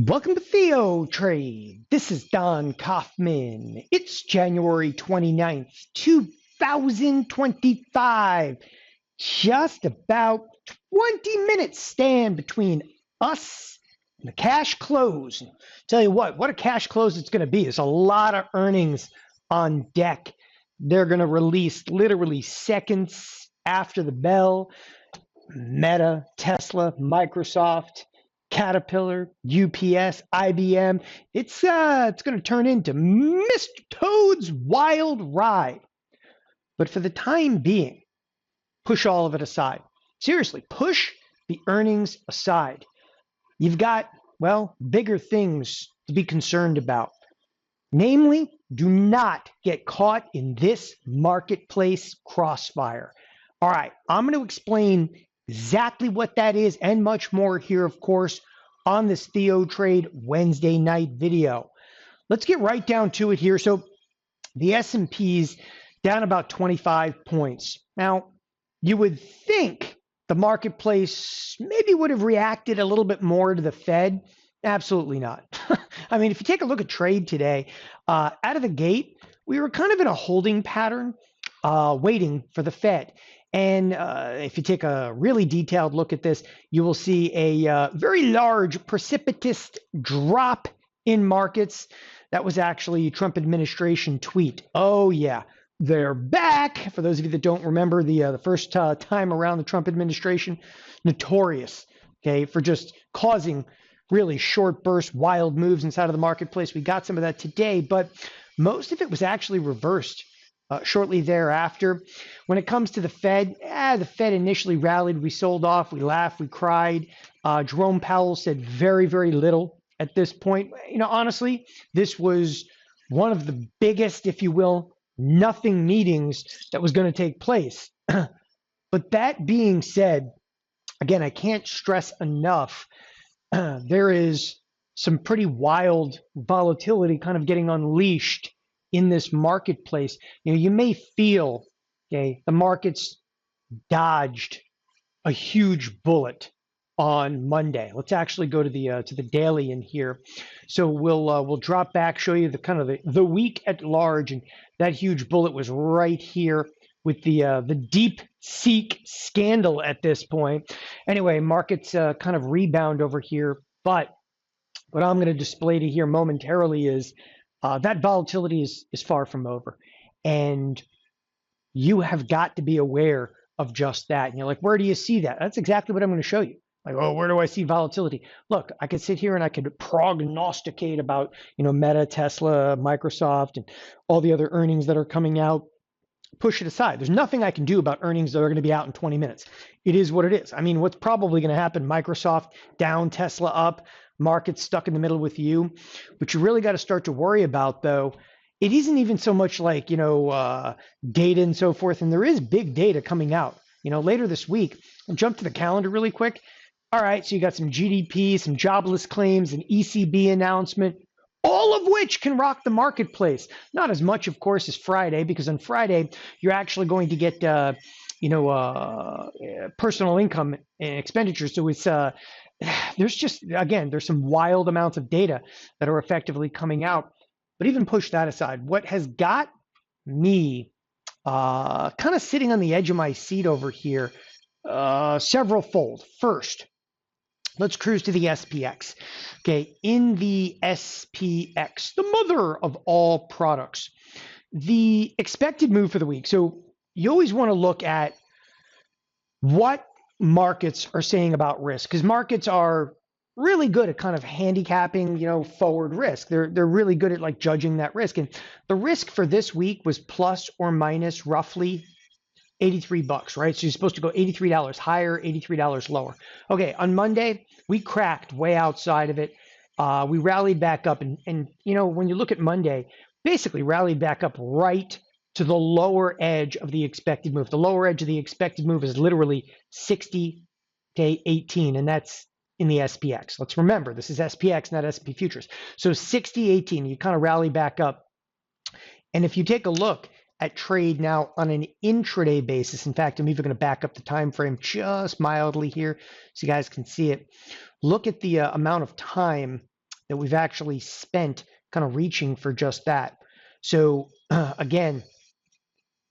Welcome to TheoTRADE. This is Don Kaufman. It's January 29th, 2025. Just about 20 minutes stand between us and the cash close. Tell you what a cash close it's going to be. There's a lot of earnings on deck. They're going to release literally seconds after the bell. Meta, Tesla, Microsoft, Caterpillar, UPS, IBM. It's going to turn into Mr. Toad's Wild Ride. But for the time being, push all of it aside. Seriously, push the earnings aside. You've got, well, bigger things to be concerned about. Namely, do not get caught in this marketplace crossfire. All right, I'm going to explain exactly what that is and much more here, of course, on this TheoTRADE Wednesday night video. Let's get right down to it here. So the S&P's down about 25 points. Now, you would think the marketplace maybe would have reacted a little bit more to the Fed. Absolutely not. I mean, if you take a look at trade today, out of the gate, we were kind of in a holding pattern, waiting for the Fed. And if you take a really detailed look at this, you will see a very large precipitous drop in markets. That was actually a Trump administration tweet. Oh, yeah, they're back. For those of you that don't remember the first time around the Trump administration, notorious, okay, for just causing really short burst, wild moves inside of the marketplace. We got some of that today, but most of it was actually reversed shortly thereafter. When it comes to the Fed, the Fed initially rallied. We sold off. We laughed. We cried. Jerome Powell said very, very little at this point. You know, honestly, this was one of the biggest, if you will, nothing meetings that was going to take place. But that being said, again, I can't stress enough, there is some pretty wild volatility kind of getting unleashed in this marketplace. You know, you may feel, okay, the markets dodged a huge bullet on Monday. Let's actually go to the daily in here. So we'll drop back, show you the kind of the week at large, and that huge bullet was right here with the deep seek scandal at this point. Anyway, markets kind of rebound over here, but what I'm going to display to here momentarily is that volatility is far from over, and you have got to be aware of just that. And you're like, where do you see that? That's exactly what I'm going to show you. Like, oh, where do I see volatility? Look, I could sit here and I could prognosticate about, you know, Meta, Tesla, Microsoft, and all the other earnings that are coming out. Push it aside. There's nothing I can do about earnings that are going to be out in 20 minutes. It is what it is. I mean, what's probably going to happen, Microsoft down, Tesla up, market stuck in the middle with you. What you really got to start to worry about, though, it isn't even so much like, you know, data and so forth. And there is big data coming out, you know, later this week. I'll jump to the calendar really quick. All right, so you got some GDP, some jobless claims, an ECB announcement, all of which can rock the marketplace. Not as much, of course, as Friday, because on Friday, you're actually going to get, personal income and expenditures. So it's, there's just, again, there's some wild amounts of data that are effectively coming out. But even push that aside, what has got me kind of sitting on the edge of my seat over here, several fold. First, let's cruise to the SPX. Okay, in the SPX, the mother of all products, the expected move for the week. So you always want to look at what markets are saying about risk, because markets are really good at kind of handicapping, you know, forward risk. They're really good at like judging that risk. And the risk for this week was plus or minus roughly $83, right? So you're supposed to go $83 higher, $83 lower. Okay, on Monday, we cracked way outside of it. We rallied back up, and you know, when you look at Monday, basically rallied back up right to the lower edge of the expected move. The lower edge of the expected move is literally 60 to 18, and that's in the SPX. Let's remember, this is SPX, not S&P futures. So 60-18, you kind of rally back up. And if you take a look at trade now on an intraday basis, in fact, I'm even going to back up the time frame just mildly here so you guys can see it. Look at the amount of time that we've actually spent kind of reaching for just that. So again,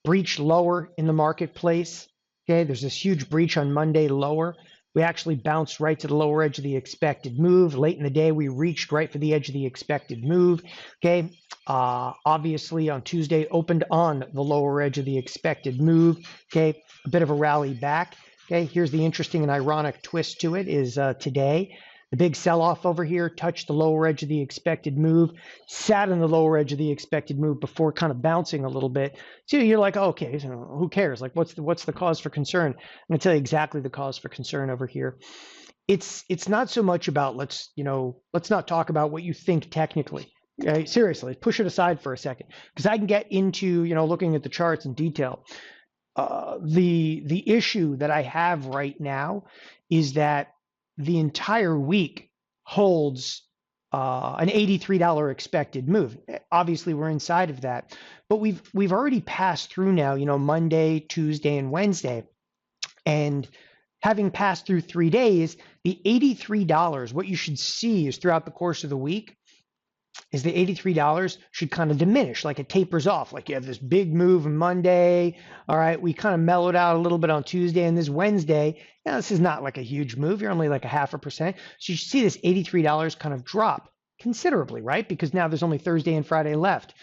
breach lower in the marketplace. Okay, there's this huge breach on Monday lower. We actually bounced right to the lower edge of the expected move. Late in the day, we reached right for the edge of the expected move. Okay, obviously on Tuesday, opened on the lower edge of the expected move. Okay, a bit of a rally back. Okay, here's the interesting and ironic twist to it is today, the big sell-off over here touched the lower edge of the expected move, sat on the lower edge of the expected move before kind of bouncing a little bit. So you're like, oh, okay, so who cares? Like, what's the cause for concern? I'm going to tell you exactly the cause for concern over here. It's not so much about let's not talk about what you think technically. Okay, seriously, push it aside for a second because I can get into looking at the charts in detail. The issue that I have right now is that the entire week holds an $83 expected move. Obviously, we're inside of that, but we've already passed through now, Monday, Tuesday, and Wednesday, and having passed through 3 days, the $83, what you should see is throughout the course of the week, is the $83 should kind of diminish, like it tapers off. Like you have this big move on Monday. All right, we kind of mellowed out a little bit on Tuesday, and this Wednesday, this is not like a huge move. You're only like a 0.5%. So you see this $83 kind of drop considerably, right? Because now there's only Thursday and Friday left.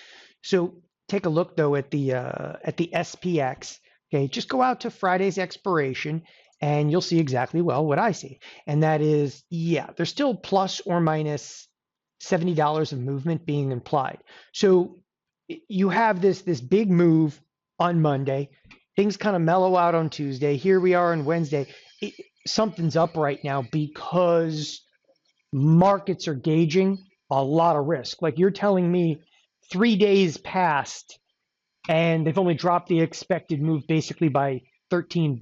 So take a look though at the SPX. Okay, just go out to Friday's expiration, and you'll see exactly what I see, and that is, there's still plus or minus $70 of movement being implied. So you have this big move on Monday. Things kind of mellow out on Tuesday. Here we are on Wednesday. Something's up right now because markets are gauging a lot of risk. Like you're telling me 3 days passed and they've only dropped the expected move basically by $13.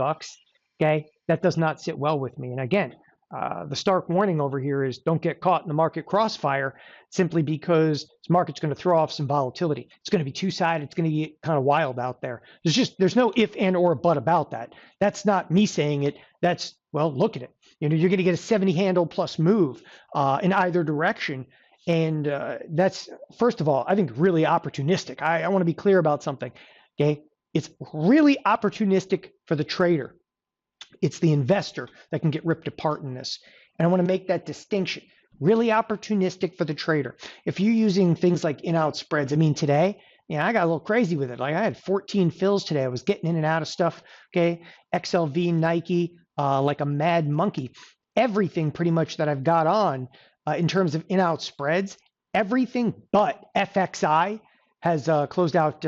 Okay, that does not sit well with me. And again, the stark warning over here is don't get caught in the market crossfire simply because this market's going to throw off some volatility. It's going to be two-sided. It's going to get kind of wild out there. There's no if and or but about that. That's not me saying it. That's, well, look at it. You're going to get a 70 handle plus move in either direction. And that's, first of all, I think really opportunistic. I want to be clear about something. Okay, it's really opportunistic for the trader. It's the investor that can get ripped apart in this. And I want to make that distinction. Really opportunistic for the trader. If you're using things like in-out spreads, I mean, today, I got a little crazy with it. Like I had 14 fills today. I was getting in and out of stuff. Okay, XLV, Nike, like a mad monkey. Everything pretty much that I've got on in terms of in-out spreads, everything but FXI has closed out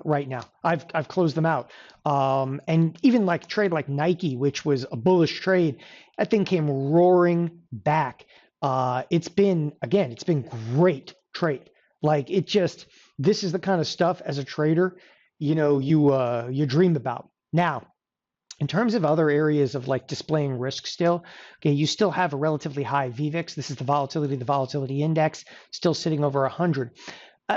right now. I've closed them out. And even like trade like Nike, which was a bullish trade, that thing came roaring back. It's been great trade. Like this is the kind of stuff as a trader, you dream about. Now, in terms of other areas of like displaying risk still, okay, you still have a relatively high VVIX. This is the volatility index, still sitting over 100.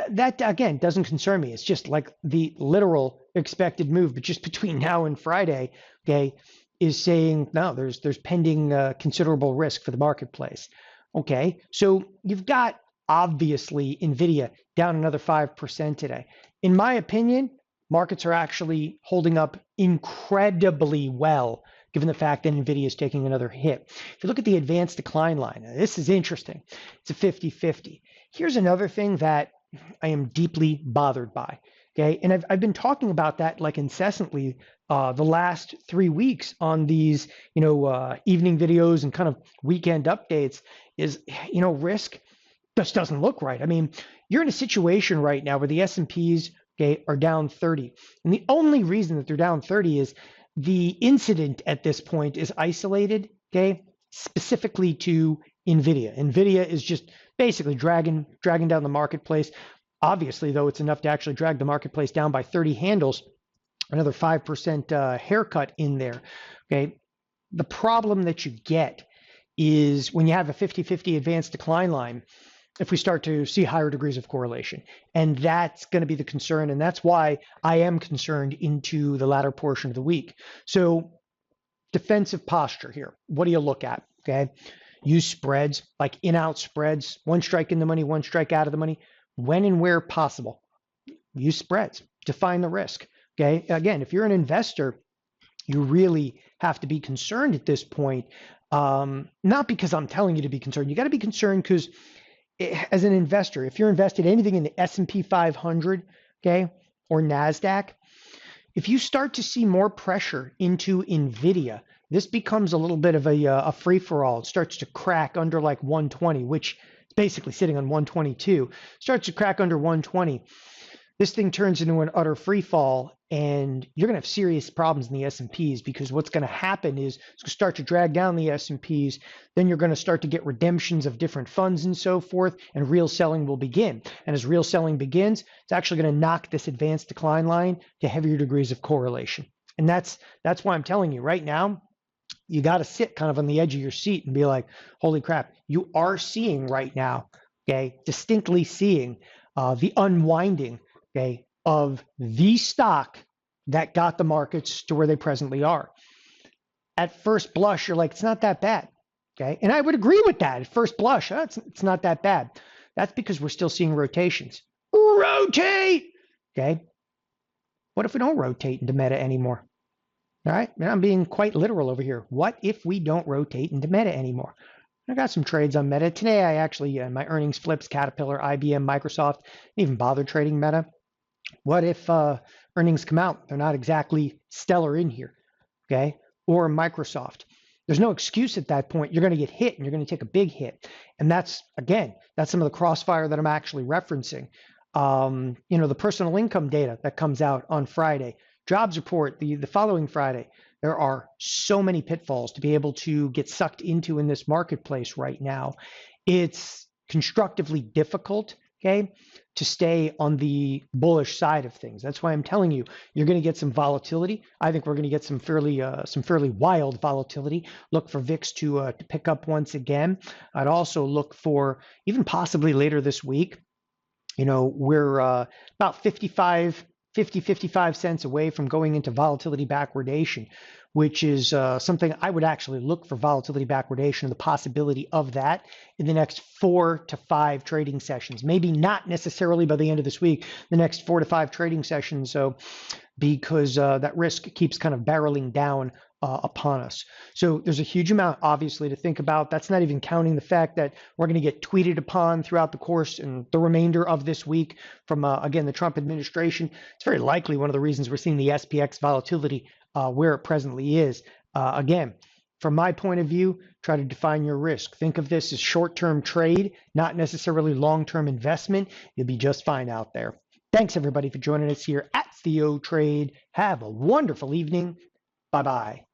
That, again, doesn't concern me. It's just like the literal expected move, but just between now and Friday, okay, is saying, no, there's pending considerable risk for the marketplace. Okay, so you've got, obviously, NVIDIA down another 5% today. In my opinion, markets are actually holding up incredibly well, given the fact that NVIDIA is taking another hit. If you look at the advanced decline line, this is interesting. It's a 50-50. Here's another thing that I am deeply bothered by. Okay, and I've been talking about that like incessantly the last 3 weeks on these evening videos and kind of weekend updates. Is risk just doesn't look right. I mean, you're in a situation right now where the S&Ps are down 30, and the only reason that they're down 30 is the incident at this point is isolated. Okay, specifically to NVIDIA. NVIDIA is just basically dragging down the marketplace. Obviously, though, it's enough to actually drag the marketplace down by 30 handles, another 5% haircut in there. Okay, the problem that you get is when you have a 50-50 advanced decline line, if we start to see higher degrees of correlation. And that's going to be the concern. And that's why I am concerned into the latter portion of the week. So defensive posture here. What do you look at? Okay. Use spreads like in-out spreads, one strike in the money, one strike out of the money, when and where possible. Use spreads. Define the risk. Okay. Again, if you're an investor, you really have to be concerned at this point. Not because I'm telling you to be concerned. You got to be concerned because as an investor, if you're invested anything in the S&P 500, okay, or Nasdaq, if you start to see more pressure into Nvidia, this becomes a little bit of a free-for-all. It starts to crack under like 120, which is basically sitting on 122. Starts to crack under 120. This thing turns into an utter free fall, and you're going to have serious problems in the S&Ps, because what's going to happen is it's going to start to drag down the S&Ps. Then you're going to start to get redemptions of different funds and so forth, and real selling will begin. And as real selling begins, it's actually going to knock this advanced decline line to heavier degrees of correlation. And that's why I'm telling you right now, you got to sit kind of on the edge of your seat and be like, holy crap, you are seeing right now, okay, distinctly seeing the unwinding, okay, of the stock that got the markets to where they presently are. At first blush, you're like, it's not that bad, okay? And I would agree with that. At first blush, it's not that bad. That's because we're still seeing rotations. Rotate, okay? What if we don't rotate into meta anymore? All right, I'm being quite literal over here. What if we don't rotate into meta anymore? I got some trades on meta. Today, I actually, my earnings flips, Caterpillar, IBM, Microsoft, didn't even bother trading meta. What if earnings come out? They're not exactly stellar in here, okay? Or Microsoft. There's no excuse at that point. You're going to get hit, and you're going to take a big hit. And that's, again, that's some of the crossfire that I'm actually referencing. The personal income data that comes out on Friday, jobs report the following Friday. There are so many pitfalls to be able to get sucked into in this marketplace right now. It's constructively difficult, okay, to stay on the bullish side of things. That's why I'm telling you, you're going to get some volatility. I think we're going to get some fairly wild volatility. Look for VIX to pick up once again. I'd also look for, even possibly later this week, we're about 55 cents away from going into volatility backwardation, which is something I would actually look for, volatility backwardation, and the possibility of that in the next 4 to 5 trading sessions. Maybe not necessarily by the end of this week, the next 4 to 5 trading sessions. So because that risk keeps kind of barreling down upon us. So there's a huge amount, obviously, to think about. That's not even counting the fact that we're going to get tweeted upon throughout the course and the remainder of this week from, again, the Trump administration. It's very likely one of the reasons we're seeing the SPX volatility where it presently is. Again, from my point of view, try to define your risk. Think of this as short-term trade, not necessarily long-term investment. You'll be just fine out there. Thanks, everybody, for joining us here at TheoTRADE. Have a wonderful evening. Bye-bye.